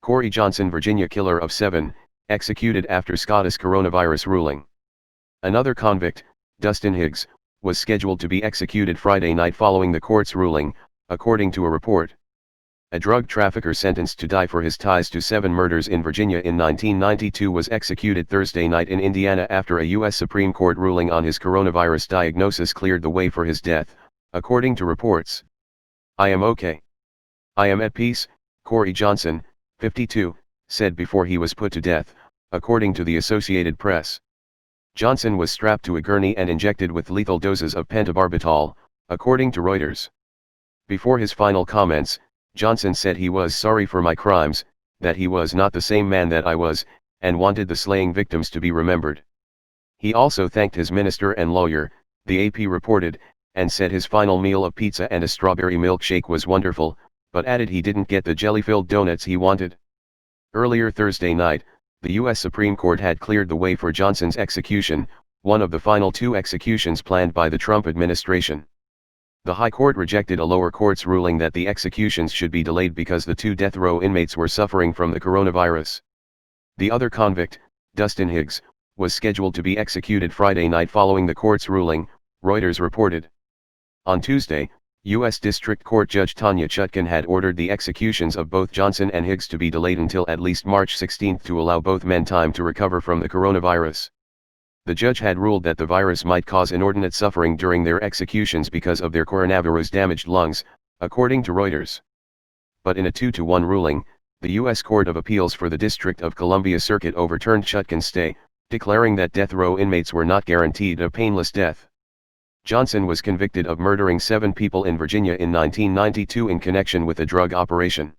Corey Johnson, Virginia killer of 7, executed after SCOTUS coronavirus ruling. Another convict, Dustin Higgs, was scheduled to be executed Friday night following the court's ruling, according to a report. A drug trafficker sentenced to die for his ties to 7 murders in Virginia in 1992 was executed Thursday night in Indiana after a U.S. Supreme Court ruling on his coronavirus diagnosis cleared the way for his death, according to reports. "I am okay. I am at peace," Corey Johnson, 52, said before he was put to death, according to the Associated Press. Johnson was strapped to a gurney and injected with lethal doses of pentobarbital, according to Reuters. Before his final comments, Johnson said he was sorry for my crimes, that he was not the same man that I was, and wanted the slaying victims to be remembered. He also thanked his minister and lawyer, the AP reported, and said his final meal of pizza and a strawberry milkshake was wonderful, but added he didn't get the jelly-filled donuts he wanted. Earlier Thursday night, the U.S. Supreme Court had cleared the way for Johnson's execution, one of the final 2 executions planned by the Trump administration. The High Court rejected a lower court's ruling that the executions should be delayed because the 2 death row inmates were suffering from the coronavirus. The other convict, Dustin Higgs, was scheduled to be executed Friday night following the court's ruling, Reuters reported. On Tuesday, U.S. District Court Judge Tanya Chutkan had ordered the executions of both Johnson and Higgs to be delayed until at least March 16 to allow both men time to recover from the coronavirus. The judge had ruled that the virus might cause inordinate suffering during their executions because of their coronavirus-damaged lungs, according to Reuters. But in a 2-1 ruling, the U.S. Court of Appeals for the District of Columbia Circuit overturned Chutkan's stay, declaring that death row inmates were not guaranteed a painless death. Johnson was convicted of murdering 7 people in Virginia in 1992 in connection with a drug operation.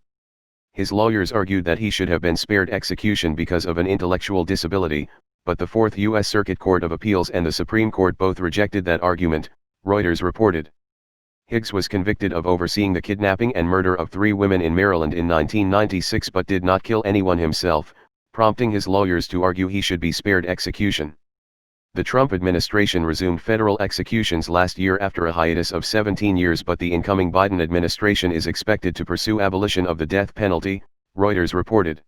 His lawyers argued that he should have been spared execution because of an intellectual disability, but the 4th U.S. Circuit Court of Appeals and the Supreme Court both rejected that argument, Reuters reported. Higgs was convicted of overseeing the kidnapping and murder of 3 women in Maryland in 1996 but did not kill anyone himself, prompting his lawyers to argue he should be spared execution. The Trump administration resumed federal executions last year after a hiatus of 17 years, but the incoming Biden administration is expected to pursue abolition of the death penalty, Reuters reported.